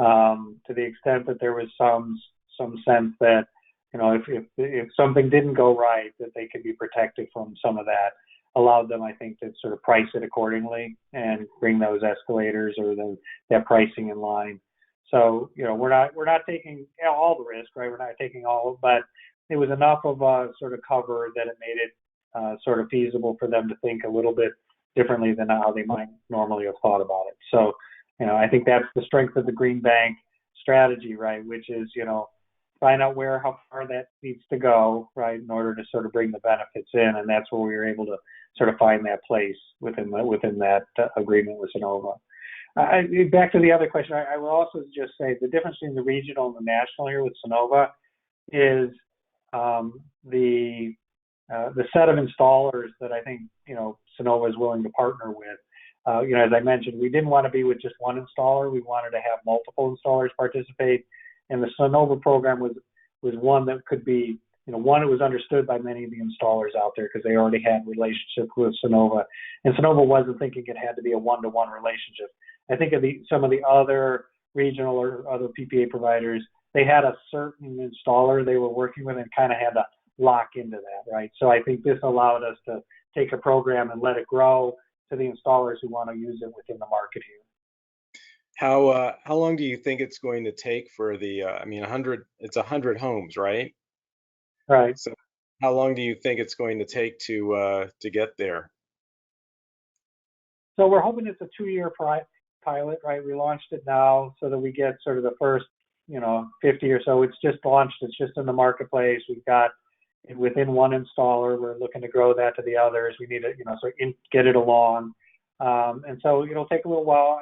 To the extent that there was some sense that, if something didn't go right, that they could be protected from some of that, allowed them, I think, to sort of price it accordingly and bring those escalators or that pricing in line. So, we're not taking all the risk, right? We're not taking all, but it was enough of a sort of cover that it made it sort of feasible for them to think a little bit differently than how they might normally have thought about it. So, I think that's the strength of the Green Bank strategy, right? Which is, find out how far that needs to go, right, in order to sort of bring the benefits in, and that's where we were able to sort of find that place within that agreement with Sunnova. Back to the other question, I will also just say the difference between the regional and the national here with Sunnova is the set of installers that I think Sunnova is willing to partner with. As I mentioned, we didn't want to be with just one installer. We wanted to have multiple installers participate, and the Sunnova program was one that could be, one that was understood by many of the installers out there because they already had relationships with Sunnova, and Sunnova wasn't thinking it had to be a one-to-one relationship. I think of some of the other regional or other PPA providers, they had a certain installer they were working with and kind of had to lock into that, right? So I think this allowed us to take a program and let it grow to the installers who want to use it within the market here. How long do you think it's going to take for the? 100. It's 100 homes, right? Right. So how long do you think it's going to take to get there? So we're hoping it's a 2-year pilot, right? We launched it now so that we get sort of the first 50 or so. It's just launched. It's just in the marketplace. We've got it within one installer. We're looking to grow that to the others. We need to, get it along. And so it'll take a little while.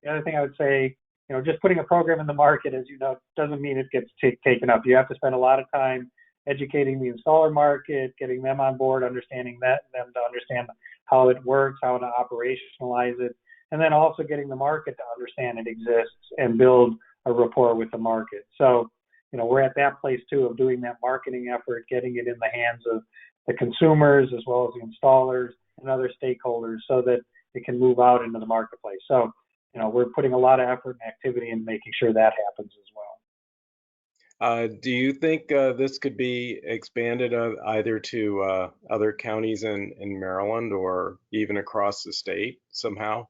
The other thing I would say, just putting a program in the market, as you know, doesn't mean it gets taken up. You have to spend a lot of time educating the installer market, getting them on board, understanding them to understand how it works, how to operationalize it, and then also getting the market to understand it exists and build a rapport with the market. So, we're at that place too of doing that marketing effort, getting it in the hands of the consumers as well as the installers and other stakeholders so that it can move out into the marketplace. So, we're putting a lot of effort and activity in making sure that happens as well. Do you think this could be expanded either to other counties in Maryland or even across the state somehow?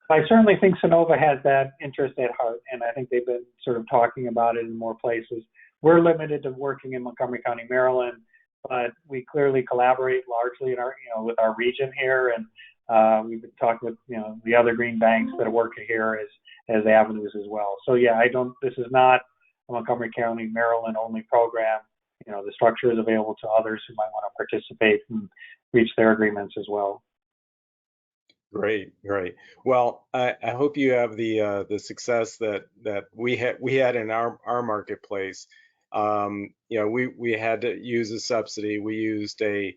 I certainly think Sunnova has that interest at heart, and I think they've been sort of talking about it in more places. We're limited to working in Montgomery County, Maryland, but we clearly collaborate largely in our, with our region here, and we've been talking with, the other green banks that are working here as avenues as well. So yeah, this is not a Montgomery County, Maryland only program. The structure is available to others who might want to participate and reach their agreements as well. Great. Well, I hope you have the success that we had in our marketplace. We had to use a subsidy. We used an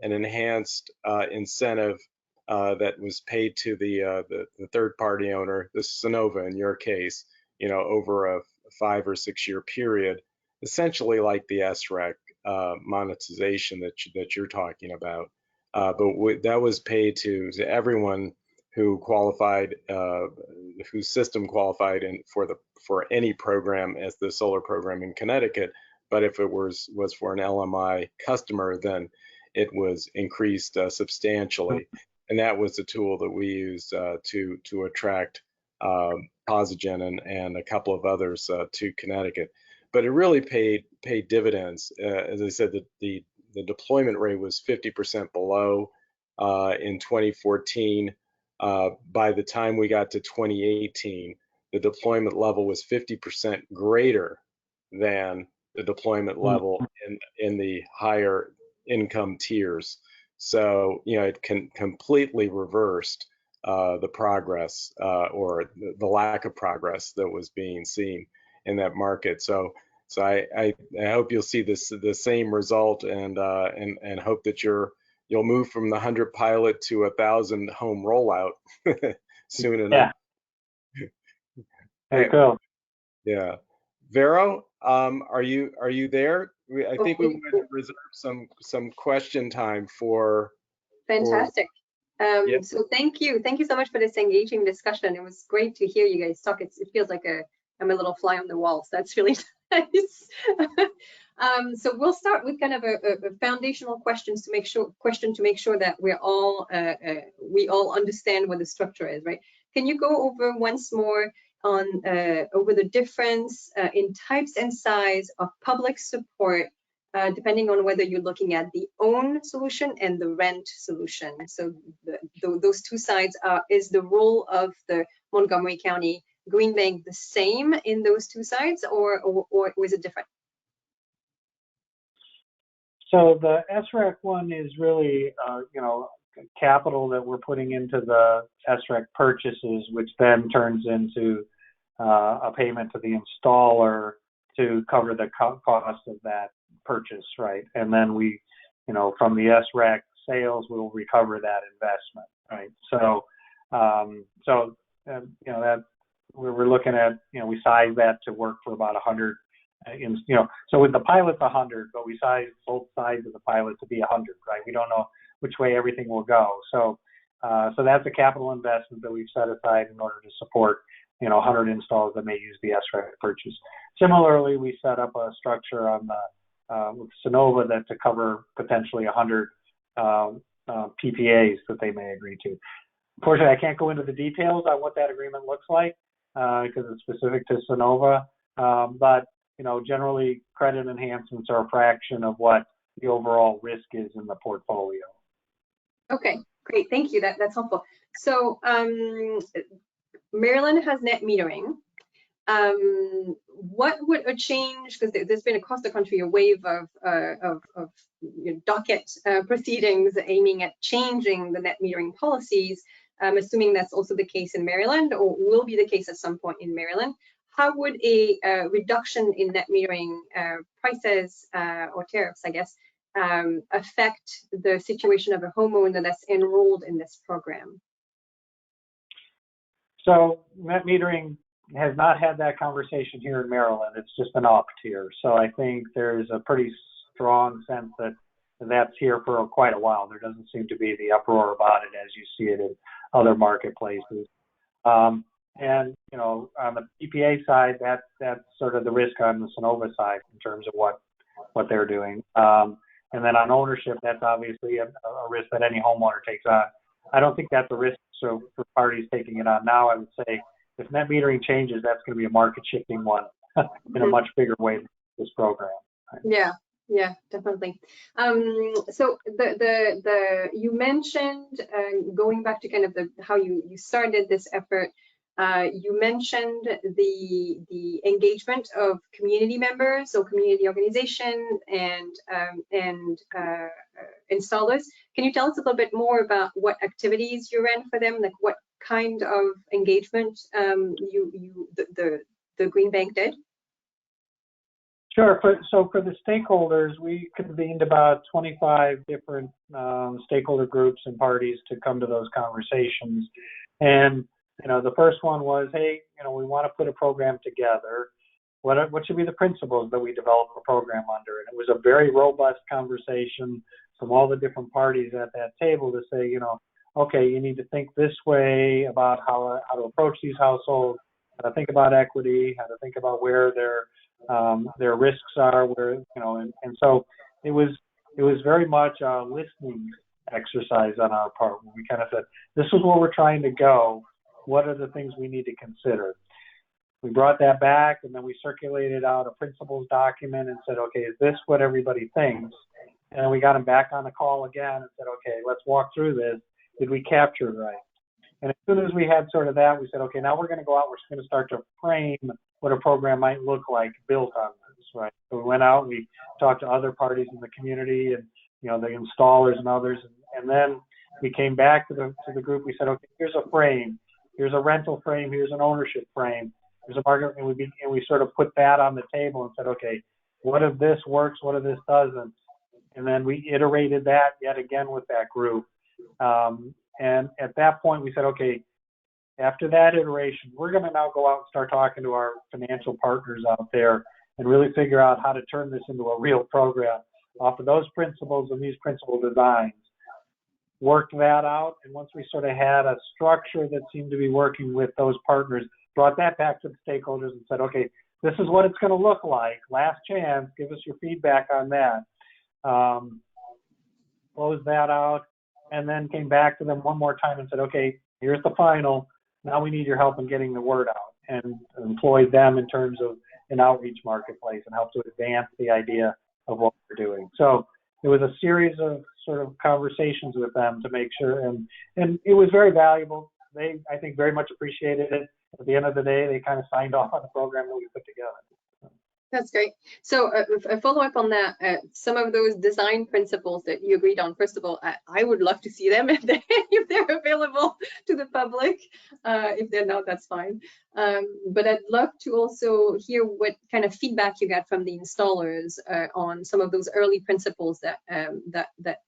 enhanced incentive that was paid to the third party owner, the Sunnova in your case, over a 5 or 6 year period, essentially like the SREC monetization that you're talking about. But that was paid to everyone who qualified, whose system qualified for any program as the solar program in Connecticut. But if it was for an LMI customer, then it was increased substantially. And that was the tool that we used to attract Posigen and a couple of others to Connecticut. But it really paid dividends. As I said, the deployment rate was 50% below in 2014. By the time we got to 2018, the deployment level was 50% greater than the deployment level in the higher income tiers. So, it completely reversed the progress or the lack of progress that was being seen in that market. So So I hope you'll see the same result, and hope that you'll move from the 100 pilot to 1,000 home rollout soon enough. Yeah. Very cool. Yeah. Vero, are you there? I think we want to reserve some question time for. Fantastic. Yeah. So thank you so much for this engaging discussion. It was great to hear you guys talk. It feels like I'm a little fly on the wall, so that's really nice. So we'll start with kind of a foundational questions to make sure that we all understand what the structure is, right? Can you go over once more on over the difference in types and size of public support, depending on whether you're looking at the own solution and the rent solution? So those two sides is the role of the Montgomery County Green Bank the same in those two sides, or was it different? So the SREC one is really, capital that we're putting into the SREC purchases, which then turns into a payment to the installer to cover the cost of that purchase, right? And then we, from the SREC sales, we'll recover that investment, right? So, that we're looking at, we size that to work for about 100. So with the pilot's 100, but we size both sides of the pilot to be 100, right? We don't know which way everything will go. So that's a capital investment that we've set aside in order to support, 100 installs that may use the SREC purchase. Similarly, we set up a structure on with Sunnova that to cover potentially 100 PPAs that they may agree to. Unfortunately, I can't go into the details on what that agreement looks like because it's specific to Sunnova, but generally credit enhancements are a fraction of what the overall risk is in the portfolio. Okay, great, thank you. That's helpful. So Maryland has net metering. What would a change, because there's been across the country a wave of docket proceedings aiming at changing the net metering policies. I'm assuming that's also the case in Maryland, or will be the case at some point in Maryland. How would a reduction in net metering prices or tariffs, I guess, affect the situation of a homeowner that's enrolled in this program? So net metering has not had that conversation here in Maryland. It's just an opt here. So I think there's a pretty strong sense that that's here for quite a while. There doesn't seem to be the uproar about it as you see it in other marketplaces. And on the PPA side, that's sort of the risk on the Sunnova side in terms of what they're doing. And then on ownership, that's obviously a risk that any homeowner takes on. I don't think that's a risk so for parties taking it on now. I would say if net metering changes, that's going to be a market shifting one in a much bigger way than this program. Right? Yeah, definitely. So you mentioned going back to kind of how you started this effort. You mentioned the engagement of community members or community organization and installers. Can you tell us a little bit more about what activities you ran for them? Like what kind of engagement the Green Bank did? Sure. So for the stakeholders, we convened about 25 different stakeholder groups and parties to come to those conversations. And the first one was, hey, we want to put a program together. What should be the principles that we develop a program under? And it was a very robust conversation from all the different parties at that table to say, okay, you need to think this way about how to approach these households, how to think about equity, how to think about where their risks are, and so it was very much a listening exercise on our part. We kind of said, this is where we're trying to go. What are the things we need to consider? We brought that back, and then we circulated out a principles document and said, okay, is this what everybody thinks? And we got them back on the call again and said, okay, let's walk through this. Did we capture it right? And as soon as we had sort of that, we said, okay, now we're going to go out. We're going to start to frame what a program might look like built on this, right? So we went out, we talked to other parties in the community and, the installers and others. And then we came back to the group. We said, okay, here's a frame. Here's a rental frame. Here's an ownership frame. there's a market, and we sort of put that on the table and said, okay, what if this works? What if this doesn't? And then we iterated that yet again with that group. And at that point, we said, okay, after that iteration, we're going to now go out and start talking to our financial partners out there and really figure out how to turn this into a real program off of those principles and these principle designs. Worked that out, and once we sort of had a structure that seemed to be working with those partners, brought that back to the stakeholders and said, okay, this is what it's going to look like. Last chance, give us your feedback on that. Closed that out, and then came back to them one more time and said, okay, here's the final. Now we need your help in getting the word out, and employed them in terms of an outreach marketplace and help to advance the idea of what we're doing. So it was a series of sort of conversations with them to make sure, and it was very valuable. They, I think, very much appreciated it. At the end of the day, they kind of signed off on the program that we put together. That's great. So a follow-up on that, some of those design principles that you agreed on, first of all, I would love to see them if they're available to the public. If they're not, that's fine. But I'd love to also hear what kind of feedback you got from the installers on some of those early principles that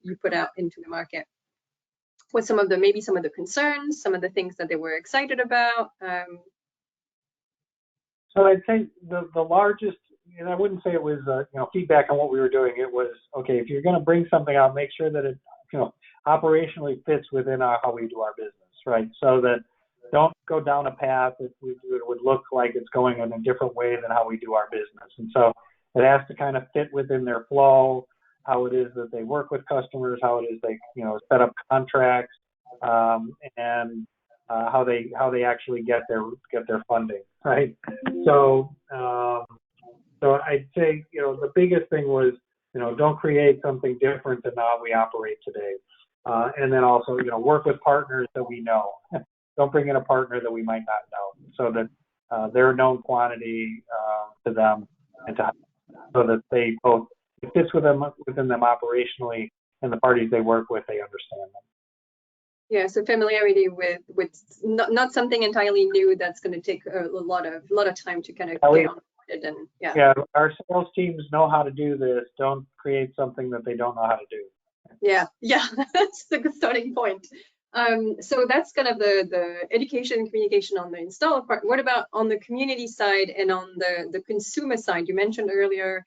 you put out into the market. What some of the, maybe some of the concerns, some of the things that they were excited about. So I'd say the largest, and I wouldn't say it was feedback on what we were doing. It was, okay, if you're going to bring something out, make sure that it operationally fits within how we do our business, right? So that don't go down a path that would look like it's going in a different way than how we do our business. And so it has to kind of fit within their flow, how it is that they work with customers, how it is they set up contracts, and how they actually get their funding, right? So so I'd say the biggest thing was don't create something different than how we operate today, and then also work with partners that we know. Don't bring in a partner that we might not know, so that they're a known quantity to them, and so that they both, it fits within them operationally, and the parties they work with, they understand them. Yeah, so familiarity with not something entirely new that's going to take a lot of time to kind of get on it. And yeah, our sales teams know how to do this. Don't create something that they don't know how to do. Yeah, that's the good starting point. So that's kind of the education and communication on the installer part. What about on the community side and on the consumer side? You mentioned earlier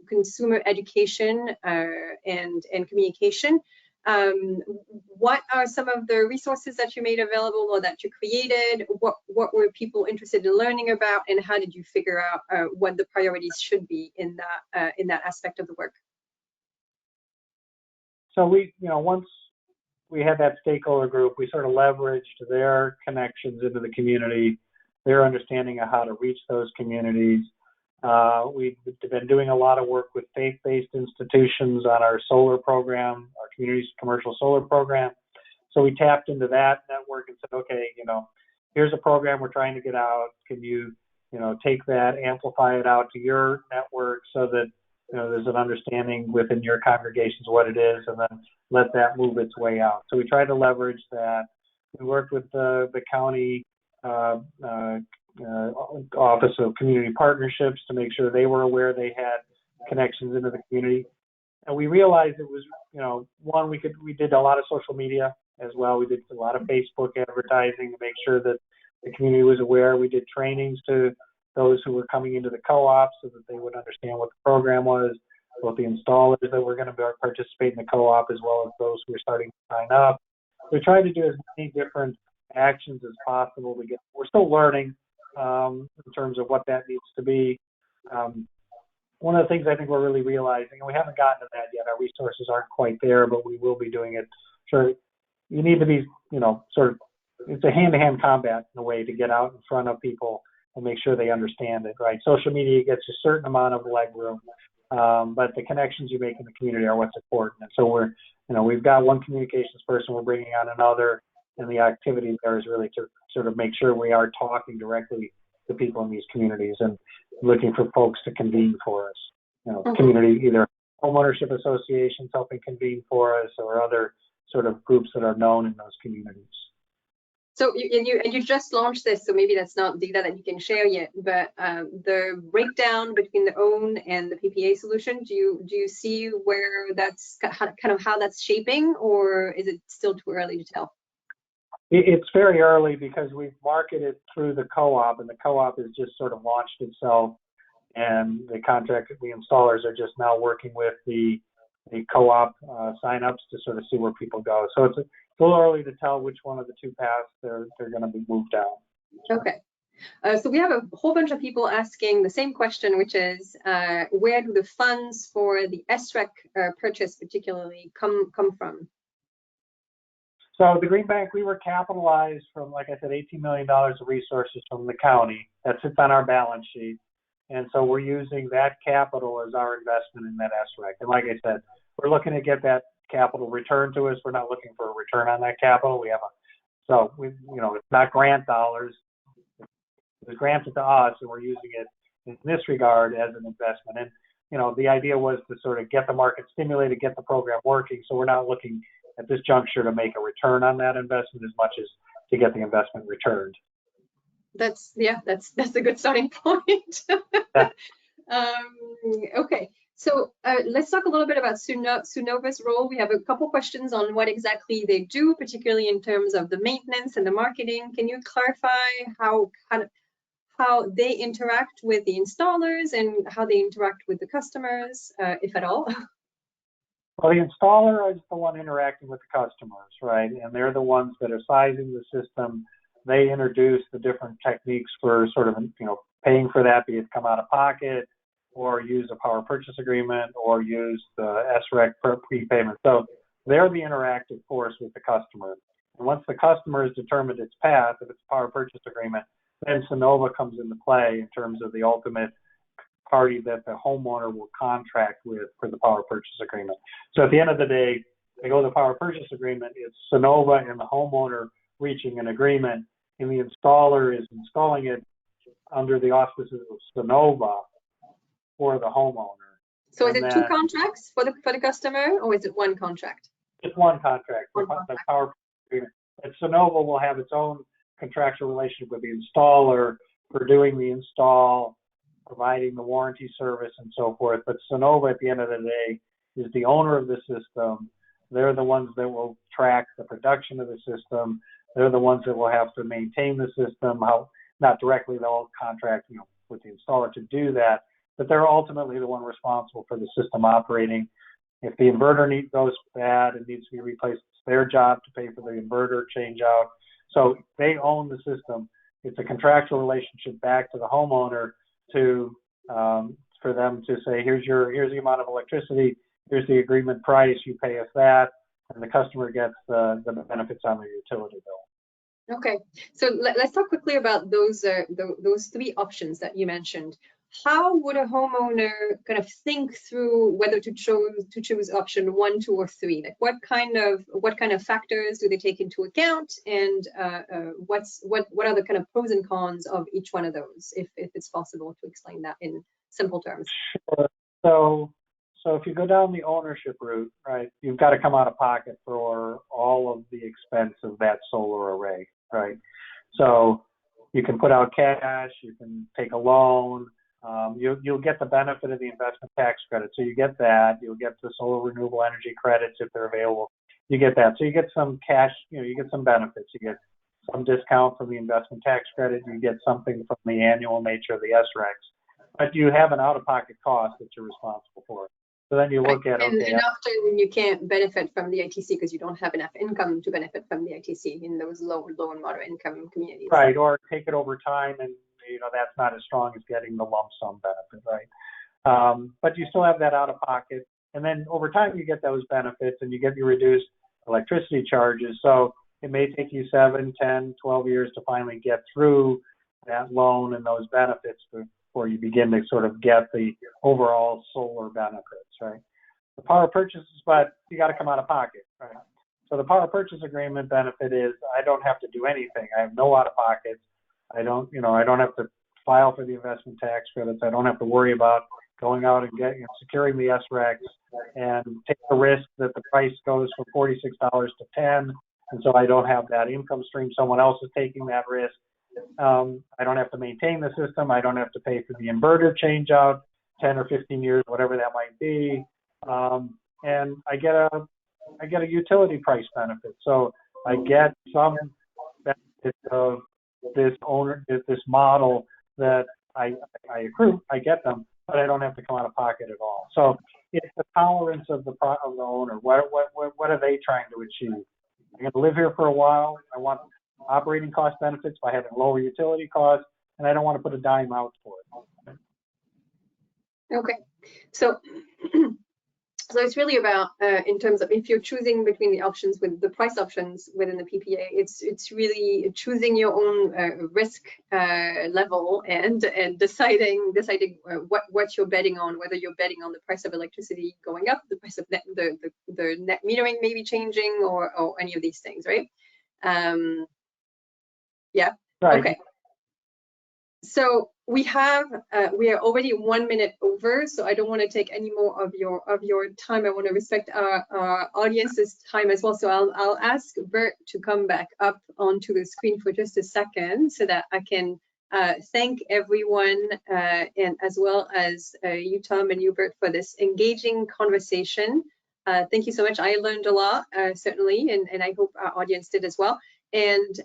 consumer education and communication. What are some of the resources that you made available or that you created? What were people interested in learning about, and how did you figure out what the priorities should be in that aspect of the work? So we, once we had that stakeholder group, we sort of leveraged their connections into the community, their understanding of how to reach those communities. We've been doing a lot of work with faith-based institutions on our solar program, our community's commercial solar program. So we tapped into that network and said, okay, here's a program we're trying to get out. Can you, take that, amplify it out to your network so that, there's an understanding within your congregations what it is, and then let that move its way out. So we tried to leverage that. We worked with the county Office of Community Partnerships to make sure they were aware they had connections into the community. And we realized it was, one, we did a lot of social media as well. We did a lot of Facebook advertising to make sure that the community was aware. We did trainings to those who were coming into the co-op so that they would understand what the program was, both the installers that were going to participate in the co-op as well as those who were starting to sign up. We tried to do as many different actions as possible to get, we're still learning in terms of what that needs to be. One of the things I think we're really realizing, and we haven't gotten to that yet, our resources aren't quite there, but we will be doing it. Sure, you need to be, sort of, it's a hand-to-hand combat in a way to get out in front of people and make sure they understand it, right? Social media gets a certain amount of leg room, but the connections you make in the community are what's important. And so we're, we've got one communications person, we're bringing on another, and the activity there is really to sort of make sure we are talking directly to people in these communities and looking for folks to convene for us. Community, either homeownership associations helping convene for us or other sort of groups that are known in those communities. So you just launched this, so maybe that's not data that you can share yet. But the breakdown between the own and the PPA solution, do you see where that's kind of how that's shaping, or is it still too early to tell? It's very early because we've marketed through the co-op, and the co-op has just sort of launched itself, and the installers are just now working with the co-op signups to sort of see where people go. So it's a little early to tell which one of the two paths they're going to be moved down. Okay. So we have a whole bunch of people asking the same question, which is where do the funds for the SREC purchase particularly come from? So the Green Bank, we were capitalized from, like I said, $18 million of resources from the county that sits on our balance sheet. And so we're using that capital as our investment in that SREC. And like I said, we're looking to get that capital returned to us. We're not looking for a return on that capital. It's not grant dollars. It's granted to us, and we're using it in this regard as an investment. And, the idea was to sort of get the market stimulated, get the program working. So we're not looking at this juncture to make a return on that investment as much as to get the investment returned. That's a good starting point. Okay, so let's talk a little bit about Sunnova's role. We have a couple questions on what exactly they do, particularly in terms of the maintenance and the marketing. Can you clarify how they interact with the installers and how they interact with the customers, if at all? Well, the installer is the one interacting with the customers, right? And they're the ones that are sizing the system. They introduce the different techniques for sort of, paying for that, be it come out of pocket or use a power purchase agreement or use the SREC prepayment. So they're the interactive force with the customer. And once the customer has determined its path, if it's a power purchase agreement, then Sunnova comes into play in terms of the ultimate party that the homeowner will contract with for the power purchase agreement. So at the end of the day, they go to the power purchase agreement, it's Sunnova and the homeowner reaching an agreement, and the installer is installing it under the auspices of Sunnova for the homeowner. So is it two contracts for the customer, or is it one contract? It's one contract. One the contract. Power agreement. And Sunnova will have its own contractual relationship with the installer for doing the install, providing the warranty service, and so forth. But Sunnova, at the end of the day, is the owner of the system. They're the ones that will track the production of the system. They're the ones that will have to maintain the system. Not directly, they'll contract, with the installer to do that, but they're ultimately the one responsible for the system operating. If the inverter goes bad and needs to be replaced, it's their job to pay for the inverter change out. So they own the system. It's a contractual relationship back to the homeowner for them to say, here's the amount of electricity, here's the agreement price, you pay us that, and the customer gets the benefits on their utility bill. Okay, so let's talk quickly about those three options that you mentioned. How would a homeowner kind of think through whether to choose option 1, 2, or 3? Like what kind of factors do they take into account, and what are the kind of pros and cons of each one of those, if it's possible to explain that in simple terms? Sure. So if you go down the ownership route, right, you've got to come out of pocket for all of the expense of that solar array, right? So you can put out cash, you can take a loan. You'll get the benefit of the investment tax credit. So you get that. You'll get the solar renewable energy credits if they're available. You get that. So you get some cash, you get some benefits. You get some discount from the investment tax credit. You get something from the annual nature of the SRECs. But you have an out-of-pocket cost that you're responsible for. So then you look at, and often you can't benefit from the ITC because you don't have enough income to benefit from the ITC in those low and moderate income communities. Right, or take it over time, and that's not as strong as getting the lump sum benefit, right? But you still have that out of pocket, and then over time you get those benefits, and you get your reduced electricity charges. So it may take you 7, 10, 12 years to finally get through that loan and those benefits before you begin to sort of get the overall solar benefits, right? The power purchases, but you got to come out of pocket, right? So the power purchase agreement benefit is I don't have to do anything. I have no out of pockets. I don't have to file for the investment tax credits. I don't have to worry about going out and securing the SRECs and take the risk that the price goes from $46 to $10, And so I don't have that income stream. Someone else is taking that risk. I don't have to maintain the system. I don't have to pay for the inverter change out, 10 or 15 years, whatever that might be. And I get a utility price benefit. So I get some benefit of this model that I accrue. I get them, but I don't have to come out of pocket at all. So it's the tolerance of the owner. What are they trying to achieve? I'm going to live here for a while. I want operating cost benefits by having lower utility costs, and I don't want to put a dime out for it. Okay, so so it's really about in terms of if you're choosing between the options with the price options within the PPA, it's really choosing your own risk level and deciding what you're betting on, whether you're betting on the price of electricity going up, the price of the net metering maybe changing, or any of these things, right? Yeah. Right. Okay. So we are already 1 minute over, so I don't want to take any more of your time. I want to respect our audience's time as well. So I'll ask Bert to come back up onto the screen for just a second so that I can thank everyone and as well as you, Tom, and you, Bert, for this engaging conversation. Thank you so much. I learned a lot, certainly, and I hope our audience did as well. And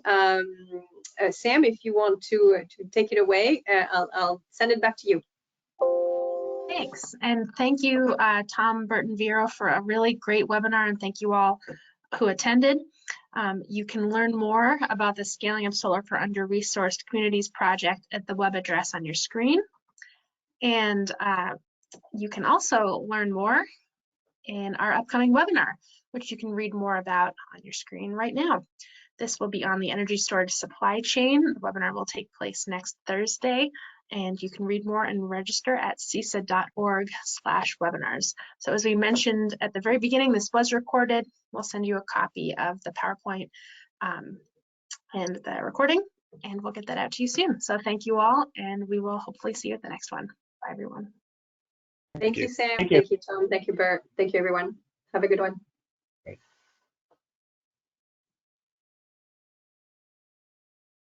Sam, if you want to take it away, I'll send it back to you. Thanks, and thank you, Tom, Bert, and Vero, for a really great webinar, and thank you all who attended. You can learn more about the Scaling Up Solar for Under-Resourced Communities project at the web address on your screen. And you can also learn more in our upcoming webinar, which you can read more about on your screen right now. This will be on the energy storage supply chain. The webinar will take place next Thursday, and you can read more and register at CESA.org/webinars. So as we mentioned at the very beginning, this was recorded. We'll send you a copy of the PowerPoint and the recording, and we'll get that out to you soon. So thank you all, and we will hopefully see you at the next one. Bye, everyone. Thank you, Sam. Thank you. Thank you, Tom. Thank you, Bert. Thank you, everyone. Have a good one.